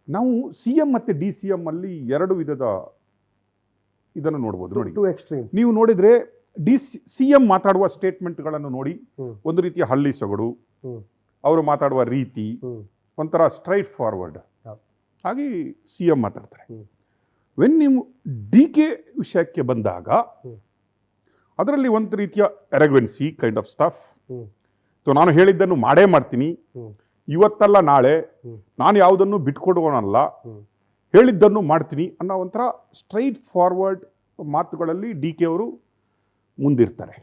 ನಾವು CM ಮತ್ತು DCM ಅಲ್ಲಿ ಎರಡು ವಿಧದ ಇದನ್ನು ನೋಡ್ಬೋದು. ನೋಡಿ, ನೀವು ನೋಡಿದ್ರೆ CM ಮಾತಾಡುವ ಸ್ಟೇಟ್ಮೆಂಟ್ಗಳನ್ನು ನೋಡಿ, ಒಂದು ರೀತಿಯ ಹಳ್ಳಿ ಸೊಗಡು, ಅವರು ಮಾತಾಡುವ ರೀತಿ ಒಂಥರ ಸ್ಟ್ರೈಟ್ ಫಾರ್ವರ್ಡ್ ಹಾಗೆ CM ಮಾತಾಡ್ತಾರೆ. ವೆನ್ ನೀವು DK ವಿಷಯಕ್ಕೆ ಬಂದಾಗ ಅದರಲ್ಲಿ ಒಂದು ರೀತಿಯ ಎರಗ್ವೆನ್ಸಿ ಕೈಂಡ್ ಆಫ್ ಸ್ಟಫ್. ನಾನು ಹೇಳಿದ್ದನ್ನು ಮಾಡೇ ಮಾಡ್ತೀನಿ, ಇವತ್ತಲ್ಲ ನಾಳೆ, ನಾನು ಯಾವುದನ್ನು ಬಿಟ್ಕೊಡುವನಲ್ಲ, ಹೇಳಿದ್ದನ್ನು ಮಾಡ್ತೀನಿ ಅನ್ನೋ ಒಂಥರ ಸ್ಟ್ರೈಟ್ ಫಾರ್ವರ್ಡ್ ಮಾತುಗಳಲ್ಲಿ DK ಅವರು ಮುಂದಿರ್ತಾರೆ.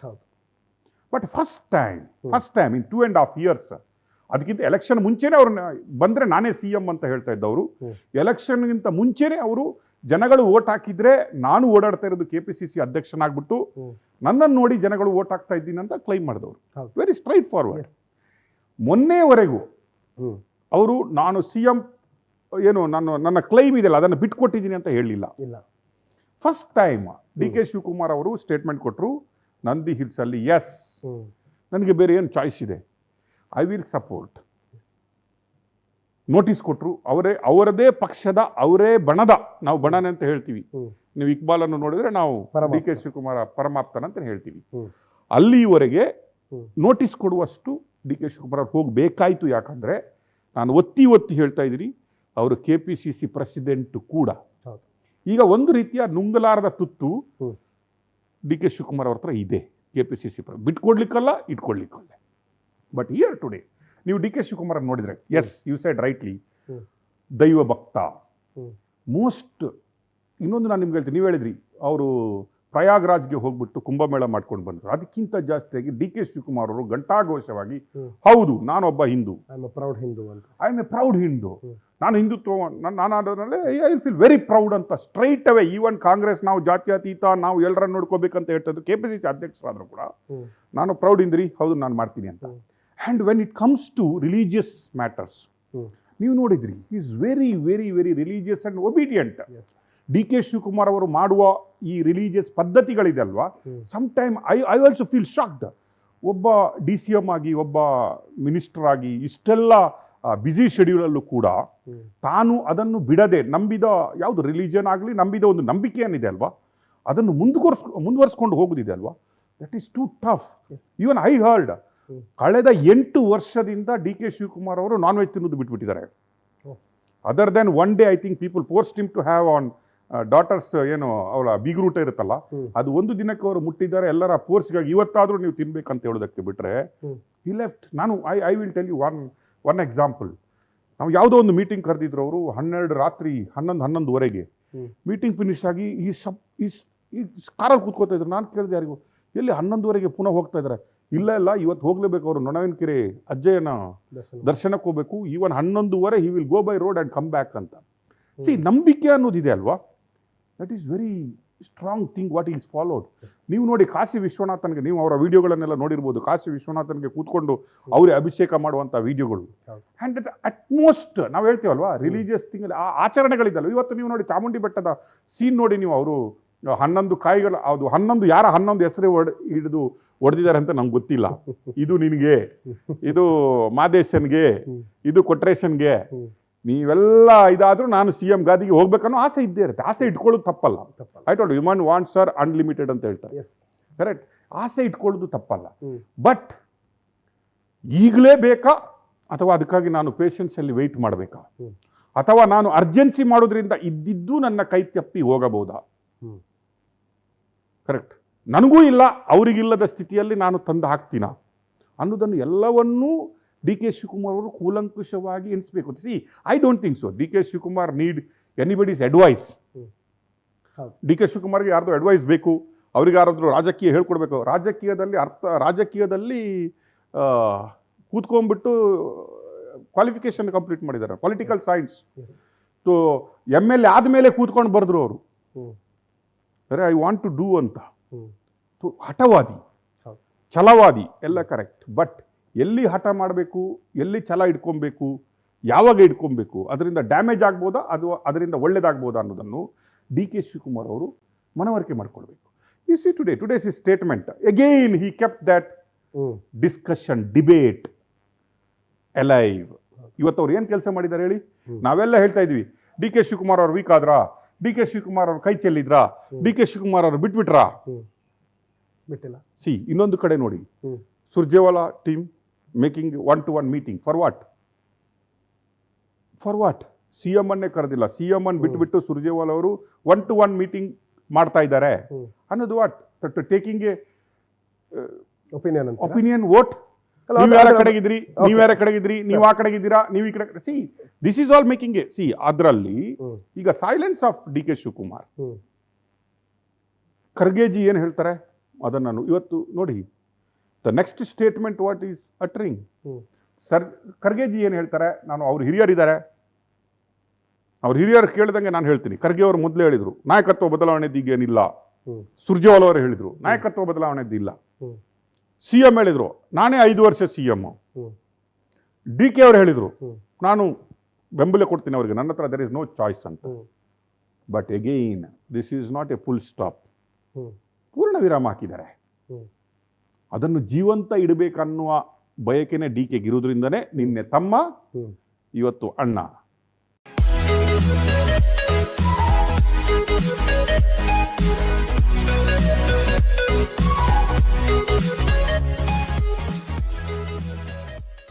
But first time in 2.5 years, ಅದಕ್ಕಿಂತ ಎಲೆಕ್ಷನ್ ಮುಂಚೆನೇ ಅವ್ರನ್ನ ಬಂದರೆ ನಾನೇ CM ಅಂತ ಹೇಳ್ತಾ ಇದ್ದವರು, ಎಲೆಕ್ಷನ್ಗಿಂತ ಮುಂಚೆನೇ ಅವರು ಜನಗಳು ಓಟ್ ಹಾಕಿದ್ರೆ ನಾನು ಓಡಾಡ್ತಾ ಇರೋದು KPCC ಅಧ್ಯಕ್ಷನಾಗ್ಬಿಟ್ಟು ನನ್ನನ್ನು ನೋಡಿ ಜನಗಳು ಓಟ್ ಹಾಕ್ತಾ ಇದ್ದೀನಿ ಅಂತ ಕ್ಲೈಮ್ ಮಾಡಿದವರು. Very straight forward. ಮೊನ್ನೆವರೆಗೂ ಅವರು ನಾನು CM ಏನು ನನ್ನ ಕ್ಲೈಮ್ ಇದೆಯಲ್ಲ ಅದನ್ನು ಬಿಟ್ಕೊಟ್ಟಿದ್ದೀನಿ ಅಂತ ಹೇಳಲಿಲ್ಲ. ಫಸ್ಟ್ ಟೈಮ್ DK ಶಿವಕುಮಾರ್ ಅವರು ಸ್ಟೇಟ್ಮೆಂಟ್ ಕೊಟ್ಟರು, ನಂದಿ ಹಿಲ್ಸಲ್ಲಿ ಎಸ್, ನನಗೆ ಬೇರೆ ಏನು ಚಾಯ್ಸ್ ಇದೆ, ಐ ವಿಲ್ ಸಪೋರ್ಟ್. ನೋಟಿಸ್ ಕೊಟ್ಟರು. ಅವರದೇ ಪಕ್ಷದ, ಅವರೇ ಬಣದ, ನಾವು ಬಣನೆ ಅಂತ ಹೇಳ್ತೀವಿ, ನೀವು ಇಕ್ಬಾಲನ್ನು ನೋಡಿದ್ರೆ ನಾವು DK ಶಿವಕುಮಾರ ಪರಮಾಪ್ತನ ಅಂತ ಹೇಳ್ತೀವಿ, ಅಲ್ಲಿವರೆಗೆ ನೋಟಿಸ್ ಕೊಡುವಷ್ಟು DK ಶಿವಕುಮಾರ್ ಹೋಗಬೇಕಾಯ್ತು. ಯಾಕಂದರೆ ನಾನು ಒತ್ತಿ ಹೇಳ್ತಾ ಇದ್ದೀನಿ, ಅವರು KPCC ಪ್ರೆಸಿಡೆಂಟ್ ಕೂಡ. ಈಗ ಒಂದು ರೀತಿಯ ನುಂಗಲಾರದ ತುತ್ತು DK ಶಿವಕುಮಾರ್ ಅವ್ರ ಹತ್ರ ಇದೆ. KPCC ಬಿಟ್ಕೊಡ್ಲಿಕ್ಕಲ್ಲ, ಇಟ್ಕೊಡ್ಲಿಕ್ಕಲ್ಲ. ಬಟ್ ಹಿಯರ್ ಟುಡೇ ನೀವು DK ಶಿವಕುಮಾರ್ ನೋಡಿದ್ರೆ, ಎಸ್, ಯು ಸೈಡ್ ರೈಟ್ಲಿ, ದೈವ ಭಕ್ತ ಮೋಸ್ಟ್. ಇನ್ನೊಂದು ನಾನು ನಿಮ್ಗೆ ಹೇಳ್ತೀನಿ, ನೀವು ಹೇಳಿದ್ರಿ ಅವರು ಪ್ರಯಾಗ್ರಾಜ್ಗೆ ಹೋಗ್ಬಿಟ್ಟು ಕುಂಭಮೇಳ ಮಾಡ್ಕೊಂಡು ಬಂದರು. ಅದಕ್ಕಿಂತ ಜಾಸ್ತಿಯಾಗಿ DK ಶಿವಕುಮಾರ್ ಅವರು ಘಂಟಾಘೋಷವಾಗಿ, ಹೌದು ನಾನೊಬ್ಬ Hindu, I am a proud Hindu, ನಾನು ಹಿಂದುತ್ವ ನಾನಾದ್ರಲ್ಲಿ I will feel very proud ಅಂತ ಸ್ಟ್ರೈಟ್ ಅವೇ. ಈವನ್ ಕಾಂಗ್ರೆಸ್ ನಾವು ಜಾತ್ಯತೀತ, ನಾವು ಎಲ್ಲರನ್ನು ನೋಡ್ಕೋಬೇಕಂತ ಹೇಳ್ತದ್ದು, KPCC ಅಧ್ಯಕ್ಷರಾದರೂ ಕೂಡ ನಾನು ಪ್ರೌಡ್ ಹಿಂದ್ರಿ, ಹೌದು ನಾನು ಮಾಡ್ತೀನಿ ಅಂತ. And when it comes to religious matters, ನೀವು ನೋಡಿದ್ರಿ, is very very very religious and obedient. DK Shivakumar ಅವರು ಮಾಡುವ ಈ ರಿಲಿಜಿಯಸ್ ಪದ್ಧತಿಗಳಿದೆ ಅಲ್ವಾ, some time I also feel shocked. ಒಬ್ಬ DCM ಆಗಿ, ಒಬ್ಬ ಮಿನಿಸ್ಟರ್ ಆಗಿ, ಇಷ್ಟೆಲ್ಲ ಬ್ಯುಸಿ ಶೆಡ್ಯೂಲಲ್ಲೂ ಕೂಡ ತಾನು ಅದನ್ನು ಬಿಡದೆ ನಂಬಿದ ಯಾವುದು ರಿಲಿಜನ್ ಆಗಲಿ, ನಂಬಿದ ಒಂದು ನಂಬಿಕೆ ಏನಿದೆ ಅಲ್ವಾ, ಅದನ್ನು ಮುಂದುವರಿಸ್ಕೊಂಡು ಹೋಗೋದಿದೆ ಅಲ್ವಾ, that is too tough. Even I heard ಕಳೆದ 8 ವರ್ಷದಿಂದ DK ಶಿವಕುಮಾರ್ ಅವರು ನಾನ್ ವೆಜ್ ತಿನ್ನೋದು ಬಿಟ್ಬಿಟ್ಟಿದ್ದಾರೆ. Other than one day I think people forced him to have on daughters, ಏನು ಅವಳ ಬೀಗ್ರೂಟ ಇರುತ್ತಲ್ಲ, ಅದು ಒಂದು ದಿನಕ್ಕೆ ಅವರು ಮುಟ್ಟಿದ್ದಾರೆ. ಎಲ್ಲರ ಫೋರ್ಸ್ಗಾಗಿ ಇವತ್ತಾದರೂ ನೀವು ತಿನ್ಬೇಕಂತ ಹೇಳೋದಕ್ಕೆ ಬಿಟ್ಟರೆ ಹಿ ಲೆಫ್ಟ್. ನಾನು I will tell you one example. ನಾವು ಯಾವುದೋ ಒಂದು ಮೀಟಿಂಗ್ ಕರೆದಿದ್ರು ಅವರು, 12 ರಾತ್ರಿ 11-11ವರೆಗೆ ಮೀಟಿಂಗ್ ಫಿನಿಶ್ ಆಗಿ ಈ ಕಾರಲ್ಲಿ ಕೂತ್ಕೋತಾ ಇದ್ರು. ನಾನು ಕೇಳಿದೆ ಯಾರಿಗೂ, ಎಲ್ಲಿ 11ವರೆಗೆ ಪುನಃ ಹೋಗ್ತಾ ಇದ್ದಾರೆ? ಇಲ್ಲ ಇವತ್ತು ಹೋಗ್ಲೇಬೇಕು, ಅವರು ನೊಣವಿನಕೆರೆ ಅಜ್ಜಯ್ಯನ ದರ್ಶನಕ್ಕೆ ಹೋಗ್ಬೇಕು, ಈವನ್ 11ವರೆ he will go by road and come back ಅಂತ. ಸಿ, ನಂಬಿಕೆ ಅನ್ನೋದಿದೆ ಅಲ್ವಾ, that is very strong thing what is followed. ನೀವು ನೋಡಿ, ಕಾಶಿ ವಿಶ್ವನಾಥನ್ಗೆ, ನೀವು ಅವರ ವಿಡಿಯೋಗಳನ್ನೆಲ್ಲ ನೋಡಿರ್ಬೋದು, ಕಾಶಿ ವಿಶ್ವನಾಥನ್ಗೆ ಕೂತ್ಕೊಂಡು ಅವರೇ ಅಭಿಷೇಕ ಮಾಡುವಂಥ ವಿಡಿಯೋಗಳು. ಆ್ಯಂಡ್ ದಟ್ ಅಟ್ಮೋಸ್ಟ್ ನಾವು ಹೇಳ್ತೀವಲ್ವಾ, ರಿಲಿಜಿಯಸ್ ಥಿಂಗಲ್ಲಿ ಆ ಆಚರಣೆಗಳಿದ್ದಲ್ಲ. ಇವತ್ತು ನೀವು ನೋಡಿ, ಚಾಮುಂಡಿ ಬೆಟ್ಟದ ಸೀನ್ ನೋಡಿ ನೀವು, ಅವರು 11 ಕಾಯಿಗಳು, ಅದು 11 ಹೆಸರು ಹಿಡಿದು ಹೊಡೆದಿದ್ದಾರೆ ಅಂತ ನಂಗೆ ಗೊತ್ತಿಲ್ಲ. ಇದು ನಿನಗೆ, ಇದು ಮಾದೇಶನ್ಗೆ, ಇದು ಕೊಟ್ರೇಶನ್ಗೆ, ನೀವೆಲ್ಲ ಇದಾದರೂ ನಾನು CM ಗಾದಿಗೆ ಹೋಗ್ಬೇಕನ್ನೋ ಆಸೆ ಇದ್ದೇ ಇರುತ್ತೆ. ಆಸೆ ಇಟ್ಕೊಳ್ಳೋದು ತಪ್ಪಲ್ಲ. I told human wants are unlimited ಅಂತ ಹೇಳ್ತಾರೆ, ಕರೆಕ್ಟ್. ಆಸೆ ಇಟ್ಕೊಳ್ಳೋದು ತಪ್ಪಲ್ಲ. ಬಟ್ ಈಗಲೇ ಬೇಕಾ, ಅಥವಾ ಅದಕ್ಕಾಗಿ ನಾನು ಪೇಷನ್ಸಲ್ಲಿ ವೆಯ್ಟ್ ಮಾಡಬೇಕಾ, ಅಥವಾ ನಾನು ಅರ್ಜೆನ್ಸಿ ಮಾಡೋದ್ರಿಂದ ಇದ್ದಿದ್ದು ನನ್ನ ಕೈ ತಪ್ಪಿ ಹೋಗಬಹುದಾ? ಕರೆಕ್ಟ್. ನನಗೂ ಇಲ್ಲ, ಅವರಿಗಿಲ್ಲದ ಸ್ಥಿತಿಯಲ್ಲಿ ನಾನು ತಂದು ಹಾಕ್ತೀನ ಅನ್ನೋದನ್ನು ಎಲ್ಲವನ್ನೂ DK ಶಿವಕುಮಾರ್ ಅವರು ಕೂಲಂಕುಷವಾಗಿ ಎಣಿಸಬೇಕು. See, I don't think so DK Shivakumar need anybody's advice. DK ಶಿವಕುಮಾರ್ಗೆ ಯಾರ್ದು ಅಡ್ವೈಸ್ ಬೇಕು, ಅವ್ರಿಗೆ ಯಾರಾದರೂ ರಾಜಕೀಯ ಹೇಳ್ಕೊಡ್ಬೇಕು. ರಾಜಕೀಯದಲ್ಲಿ ಕೂತ್ಕೊಂಡ್ಬಿಟ್ಟು ಕ್ವಾಲಿಫಿಕೇಶನ್ ಕಂಪ್ಲೀಟ್ ಮಾಡಿದ್ದಾರೆ, ಪೊಲಿಟಿಕಲ್ ಸೈನ್ಸ್. ಸೊ MLA ಆದಮೇಲೆ ಕೂತ್ಕೊಂಡು ಬರೆದ್ರು ಅವರು, ಅರೆ ಐ ವಾಂಟ್ ಟು ಡೂ ಅಂತ. ಹಠವಾದಿ, ಛಲವಾದಿ ಎಲ್ಲ ಕರೆಕ್ಟ್. ಬಟ್ ಎಲ್ಲಿ ಹಠ ಮಾಡಬೇಕು, ಎಲ್ಲಿ ಛಲ ಇಟ್ಕೊಬೇಕು, ಯಾವಾಗ ಇಟ್ಕೊಬೇಕು, ಅದರಿಂದ ಡ್ಯಾಮೇಜ್ ಆಗ್ಬೋದಾ, ಅದು ಅದರಿಂದ ಒಳ್ಳೇದಾಗ್ಬೋದಾ ಅನ್ನೋದನ್ನು DK ಶಿವಕುಮಾರ್ ಅವರು ಮನವರಿಕೆ ಮಾಡ್ಕೊಳ್ಬೇಕು. U C today's statement again he kept that discussion, debate alive. ಇವತ್ತು ಅವ್ರು ಏನು ಕೆಲಸ ಮಾಡಿದ್ದಾರೆ ಹೇಳಿ? ನಾವೆಲ್ಲ ಹೇಳ್ತಾ ಇದ್ವಿ ಡಿ ಕೆ ಶಿವಕುಮಾರ್ ಅವ್ರು ವೀಕ್ ಆದ್ರಾ, ಡಿ ಕೆ ಶಿವಕುಮಾರ್ ಅವ್ರು ಕೈ ಚೆಲ್ಲಿದ್ರಾ, ಡಿ ಕೆ ಶಿವಕುಮಾರ್ ಅವ್ರು ಬಿಟ್ಬಿಟ್ರಾ? ಬಿಟ್ಟಿಲ್ಲ. ಇನ್ನೊಂದು ಕಡೆ ನೋಡಿ, Surjewala team making 1-to-1 meeting for what? CM ಅನ್ನೇ ಕರೆದಿಲ್ಲ, CM ಅನ್ನು ಬಿಟ್ಬಿಟ್ಟು ಸುರ್ಜೇವಾಲಾ ಅವರು 1-to-1 ಮೀಟಿಂಗ್ ಮಾಡ್ತಾ ಇದ್ದಾರೆ ಅನ್ನೋದು what? Taking A opinion vote. ನೀವು ಯಾರ ಕಡೆಗಿದ್ರಿ, ನೀವು ಯಾರ ಕಡೆಗಿದ್ರಿ, ನೀವು ಆ ಕಡೆಗಿದ್ದೀರಾ, ನೀವು ಈ ಕಡೆ. This is all making a ಅದರಲ್ಲಿ ಈಗ silence of D K Shivakumar. Kharge ji ಏನು ಹೇಳ್ತಾರೆ ಅದನ್ನು ನಾನು ಇವತ್ತು ನೋಡಿ, the next statement what is uttering. Kharge ji ಏನು ಹೇಳ್ತಾರೆ, ನಾನು ಅವ್ರ ಹಿರಿಯರಿದ್ದಾರೆ, ಅವ್ರ ಹಿರಿಯರು ಕೇಳಿದಂಗೆ ನಾನು ಹೇಳ್ತೀನಿ. ಖರ್ಗೆ ಅವರು ಮೊದಲೇ ಹೇಳಿದ್ರು ನಾಯಕತ್ವ ಬದಲಾವಣೆದ್ದು ಈಗೇನಿಲ್ಲ. ಸುರ್ಜೇವಾಲಾ ಅವರು ಹೇಳಿದ್ರು ನಾಯಕತ್ವ ಬದಲಾವಣೆದ್ದು ಇಲ್ಲ. CM ಹೇಳಿದ್ರು ನಾನೇ 5 ವರ್ಷ CM. DK ಅವರು ಹೇಳಿದ್ರು ನಾನು ಬೆಂಬಲ ಕೊಡ್ತೀನಿ ಅವರಿಗೆ, ನನ್ನ ಹತ್ರ ದರ್ ಇಸ್ ನೋ ಚಾಯ್ಸ್ ಅಂತ. But again this is not A full stop. ಪೂರ್ಣ ವಿರಾಮ ಹಾಕಿದ್ದಾರೆ. ಅದನ್ನು ಜೀವಂತ ಇಡಬೇಕನ್ನುವ ಬಯಕೆನೆ DK ಗಿರುವುದರಿಂದನೇ ನಿನ್ನೆ ತಮ್ಮ ಇವತ್ತು ಅಣ್ಣ